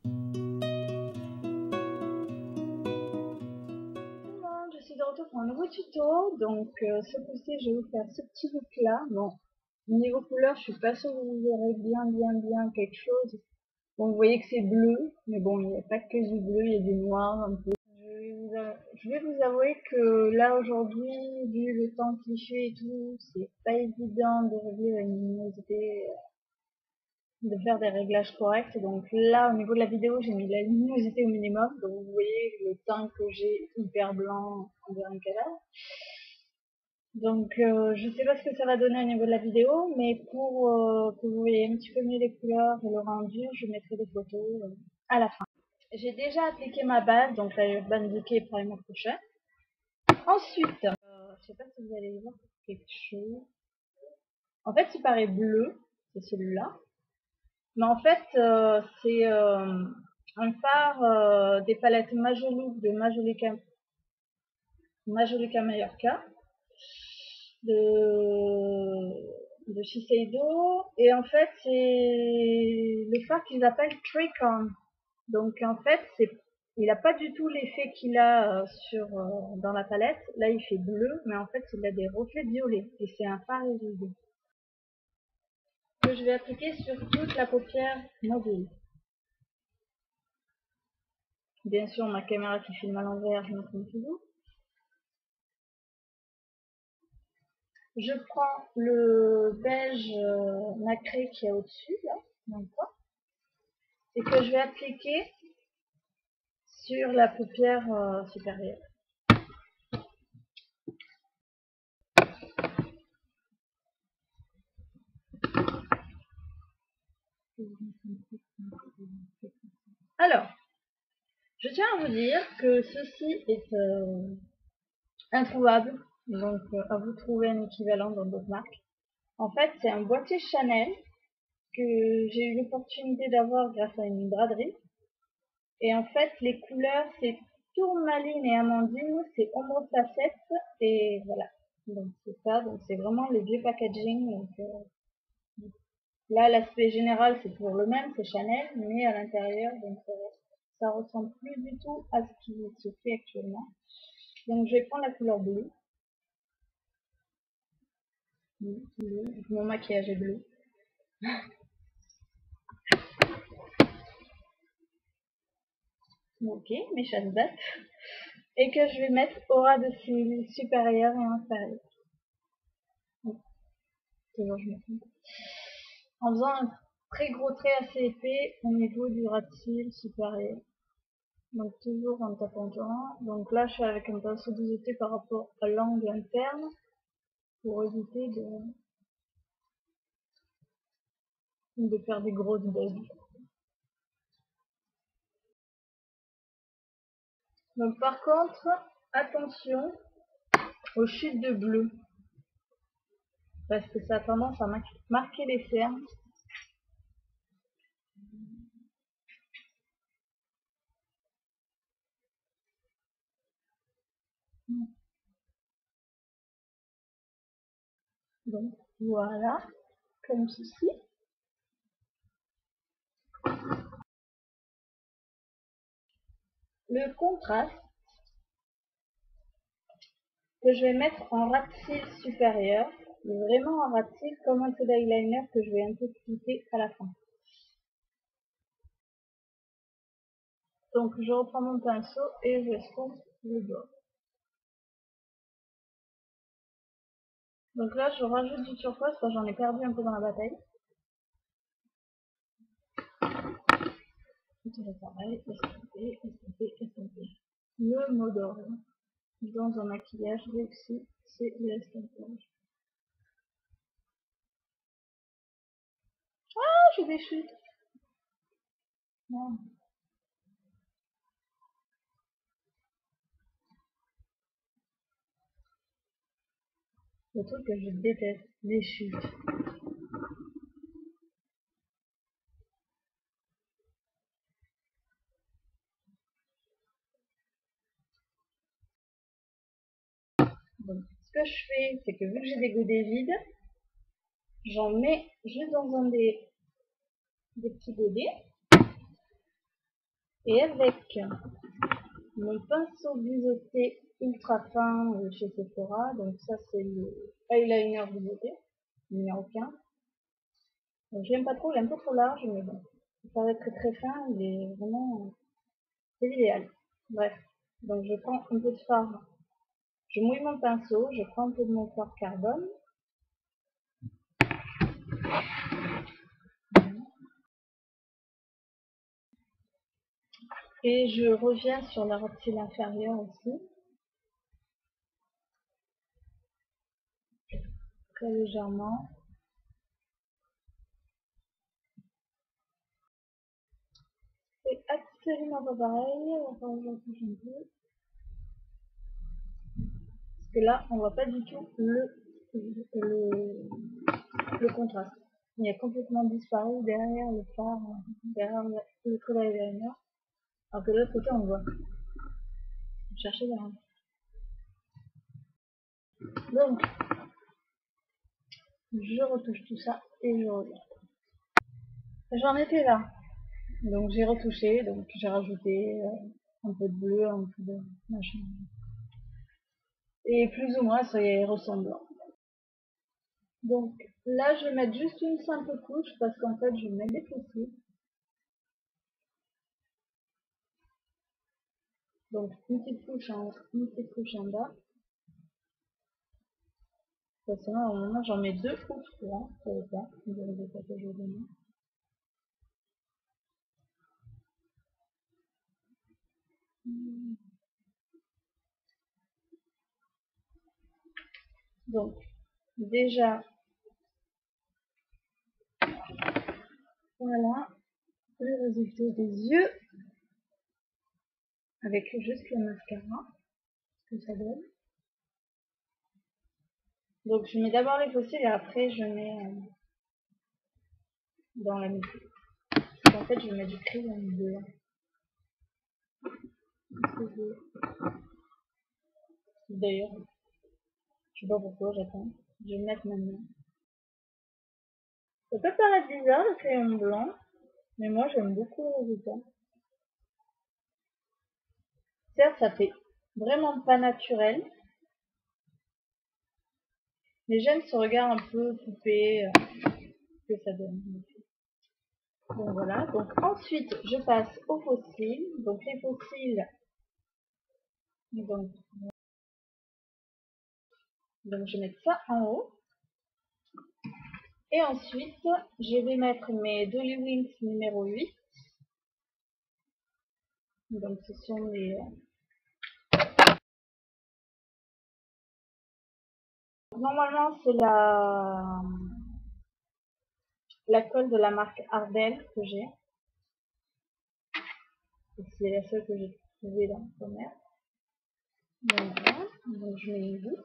Je suis de retour pour un nouveau tuto. Donc ce coup-ci je vais vous faire ce petit look là. Bon, niveau couleur je suis pas sûre que vous verrez bien quelque chose. Bon, vous voyez que c'est bleu, mais bon, il n'y a pas que du bleu, il y a du noir un peu. Je vais vous avouer que là aujourd'hui, vu le temps qu'il fait et tout, c'est pas évident de régler la luminosité, de faire des réglages corrects. Donc là, au niveau de la vidéo, j'ai mis la luminosité au minimum. Donc vous voyez le teint que j'ai hyper blanc, on dirait un cadavre. Donc je sais pas ce que ça va donner au niveau de la vidéo, mais pour que vous voyez un petit peu mieux les couleurs et le rendu, je mettrai des photos à la fin. J'ai déjà appliqué ma base, donc la Urban Decay Primer Prochain. Ensuite, je sais pas si vous allez voir quelque chose. En fait, il paraît bleu, c'est celui-là. Mais en fait, c'est un fard des palettes Majolook de Majolica Mallorca de Shiseido. Et en fait, c'est le fard qu'ils appellent Tricorn. Donc en fait, il n'a pas du tout l'effet qu'il a dans la palette. Là, il fait bleu, mais en fait, il a des reflets violets. Et c'est un fard érudit que je vais appliquer sur toute la paupière mobile. Bien sûr, ma caméra qui filme à l'envers, je me trompe toujours. Je prends le beige nacré qui est au-dessus, là, et que je vais appliquer sur la paupière supérieure. Alors, je tiens à vous dire que ceci est introuvable, donc à vous trouver un équivalent dans d'autres marques. En fait, c'est un boîtier Chanel que j'ai eu l'opportunité d'avoir grâce à une braderie. Et en fait, les couleurs, c'est tourmaline et amandine, c'est ombre facette, et voilà. Donc c'est ça, donc c'est vraiment le vieux packaging. Donc, là, l'aspect général, c'est toujours le même, c'est Chanel, mais à l'intérieur, donc ça ressemble plus du tout à ce qui se fait actuellement. Donc je vais prendre la couleur bleue. Mon maquillage est bleu. Ok, mes chasses datent. Et que je vais mettre au ras de cils supérieur et inférieur. Toujours je me trompe. En faisant un très gros trait assez épais au niveau du ras de cils supérieur. Donc toujours en tapotant. Donc là je suis avec un pinceau doseté par rapport à l'angle interne pour éviter de faire des grosses bugs. Donc par contre, attention aux chutes de bleu, parce que ça a tendance à marquer les cernes. Donc voilà, comme ceci. Le contraste que je vais mettre en ras de cils supérieur, vraiment en ras de cils comme un peu d'eyeliner que je vais un peu clipper à la fin. Donc je reprends mon pinceau et j'estompe le bord. Donc là je rajoute du turquoise parce que j'en ai perdu un peu dans la bataille. C'est pareil, estomper. Le mot d'ordre dans un maquillage réussi, c'est l'estompage. Ah, j'ai des chutes. Non. Le truc que je déteste, les chutes. Donc, ce que je fais, c'est que vu que j'ai des godets vides, j'en mets juste dans un des petits godets. Et avec mon pinceau biseauté ultra fin chez Sephora, donc ça c'est le eyeliner biseauté, numéro 15. Donc j'aime pas trop, il est un peu trop large, mais bon, ça va être très fin, il est vraiment, c'est l'idéal. Bref, donc je prends un peu de fard, je mouille mon pinceau, je prends un peu de mon fard carbone. Et je reviens sur la rotule inférieure aussi, très légèrement. C'est absolument pas pareil, enfin j'en touche un peu. Parce que là, on voit pas du tout le contraste. Il a complètement disparu derrière le fard, derrière le trait d'eyeliner. Alors que de l'autre côté, on le voit. Cherchez derrière. Donc, je retouche tout ça et je reviens. J'en étais là. Donc j'ai retouché, donc j'ai rajouté un peu de bleu, un peu de machin. Et plus ou moins, ça y est ressemblant. Donc là, je vais mettre juste une simple couche parce qu'en fait, je vais mettre des fossiles. Donc une petite couche en bas. De toute façon, à un moment, j'en mets deux couches, là, ça va pas. Vous avez pas que je vais donner. Donc, déjà, voilà le résultat des yeux avec juste le mascara, ce que ça donne. Donc, je mets d'abord les fossiles et après, je mets dans la musique. En fait, je vais mettre du crayon bleu. D'ailleurs, je sais pas pourquoi j'attends. Je vais le mettre maintenant. Ça peut paraître bizarre le crayon blanc, mais moi j'aime beaucoup le résultat. Certes, ça fait vraiment pas naturel, mais j'aime ce regard un peu poupée que ça donne. Donc voilà, donc ensuite je passe aux fossiles. Donc les fossiles, donc je mets ça en haut. Et ensuite, je vais mettre mes Dolly Wings numéro 8. Donc ce sont les... Normalement, c'est la colle de la marque Ardell que j'ai. C'est la seule que j'ai trouvée dans le commerce. Donc voilà, donc je mets une goutte.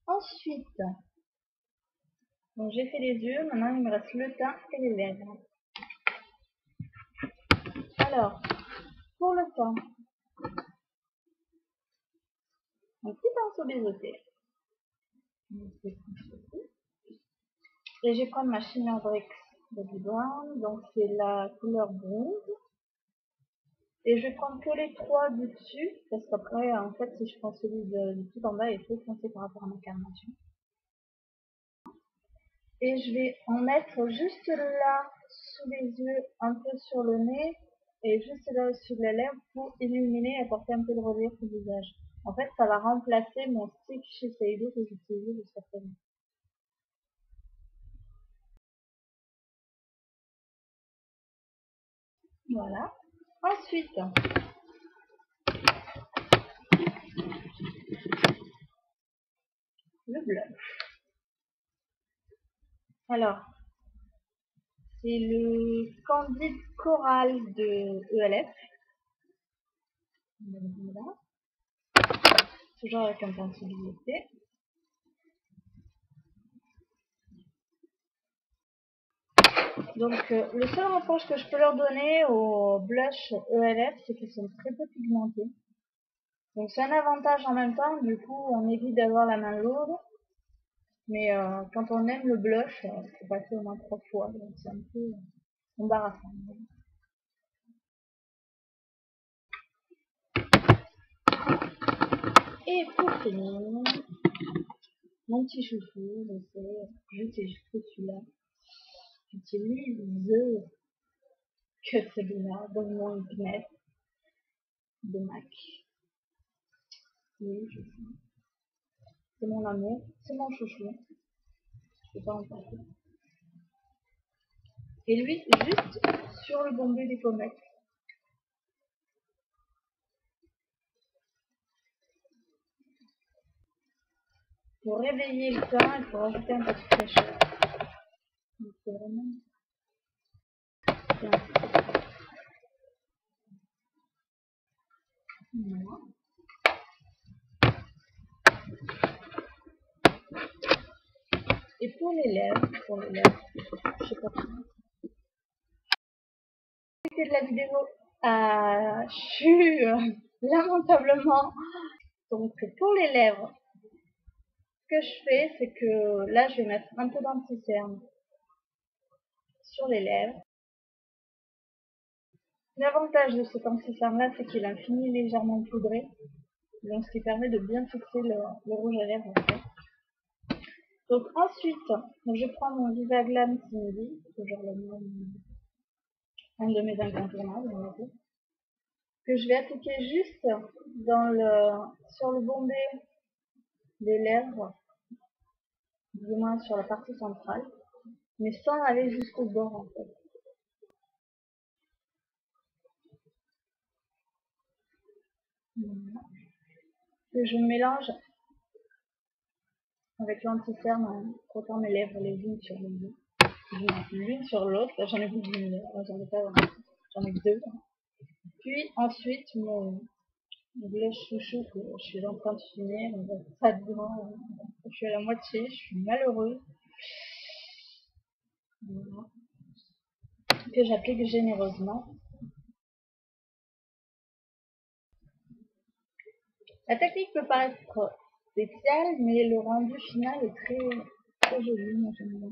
Ensuite, donc j'ai fait les yeux, maintenant il me reste le teint et les lèvres. Alors, pour le teint, un petit pinceau biseauté. Et je vais prendre ma Shimmer Bricks Body Brown, donc c'est la couleur bronze. Et je vais prendre que les trois du dessus, parce qu'après, en fait, si je prends celui de tout en bas, il est trop foncé par rapport à ma carnation. Et je vais en mettre juste là, sous les yeux, un peu sur le nez, et juste là au-dessus de la lèvre pour illuminer et apporter un peu de relief au visage. En fait, ça va remplacer mon stick Shiseido que j'utilisais jusqu'à présent. Voilà. Ensuite, le blush. Alors, c'est le Candide Coral de ELF. Voilà. Toujours avec un sensibilité. Donc, le seul reproche que je peux leur donner au blush ELF, c'est qu'ils sont très peu pigmentés. Donc, c'est un avantage en même temps. Du coup, on évite d'avoir la main lourde. Mais quand on aime le blush, faut passer au moins 3 fois. Donc, c'est un peu embarrassant. Et pour finir, mon petit chouchou, donc j'utilise celui-là. J'utilise que celui-là, donc mon Ignite de MAC. Oui, c'est mon amour, c'est mon chouchou. Je peux pas en passer. Et lui, juste sur le bombé des pommettes. Pour réveiller le teint, il faut rajouter un peu de fraîcheur. Donc c'est vraiment bien. Voilà. Et pour les lèvres, je sais pas comment. C'était de la vidéo à chu lamentablement. Donc pour les lèvres, ce que je fais, c'est que là je vais mettre un peu d'anti-cerne sur les lèvres. L'avantage de cet anti-cerne là, c'est qu'il a fini légèrement poudré, donc ce qui permet de bien fixer le rouge à lèvres en fait. Donc ensuite, je prends mon Viva Glam Cindy, toujours un de mes incontournables, on va dire, que je vais appliquer juste sur le bombé des lèvres, du moins sur la partie centrale, mais sans aller jusqu'au bord en fait. Voilà. Que je mélange avec l'anti-cerne en frottant mes lèvres les unes sur les autres. L'une sur l'autre, j'en ai plus d'une lèvre, j'en ai pas vraiment. J'en ai que deux. Puis ensuite, mon blush chouchou que je suis en train de finir, pas dedans, je suis à la moitié, je suis malheureuse. Voilà. Que j'applique généreusement. La technique peut paraître spéciale, mais le rendu final est très joli, moi j'aime bien.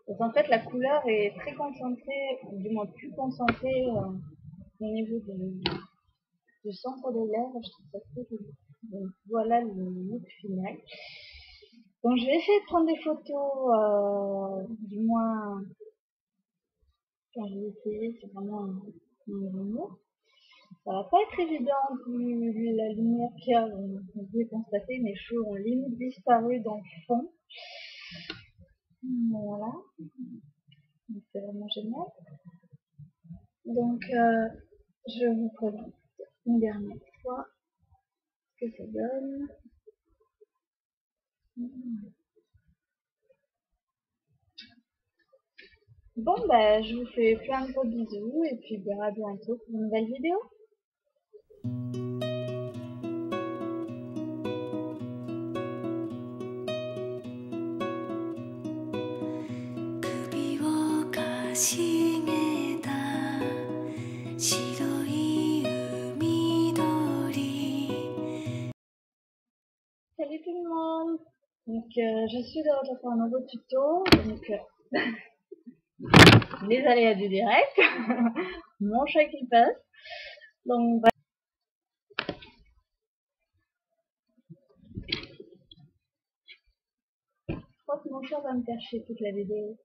Donc en fait, la couleur est très concentrée, ou du moins plus concentrée au niveau du centre des lèvres. Je trouve ça très joli. Donc voilà le look final. Donc je vais essayer de prendre des photos, du moins quand je vais essayer, c'est vraiment un humour. Ça va pas être évident vu la lumière qu'il y a, vous pouvez constater mes cheveux ont limite disparu dans le fond. Voilà, c'est vraiment génial. Donc je vous présente une dernière fois ce que ça donne. Bon bah je vous fais plein de gros bisous et puis à bientôt pour une nouvelle vidéo. Salut tout le monde. Donc je suis de retour pour un nouveau tuto. Donc les aléas du direct, mon chat qui passe. Donc bref. Je crois que mon chat va me cacher toute la vidéo.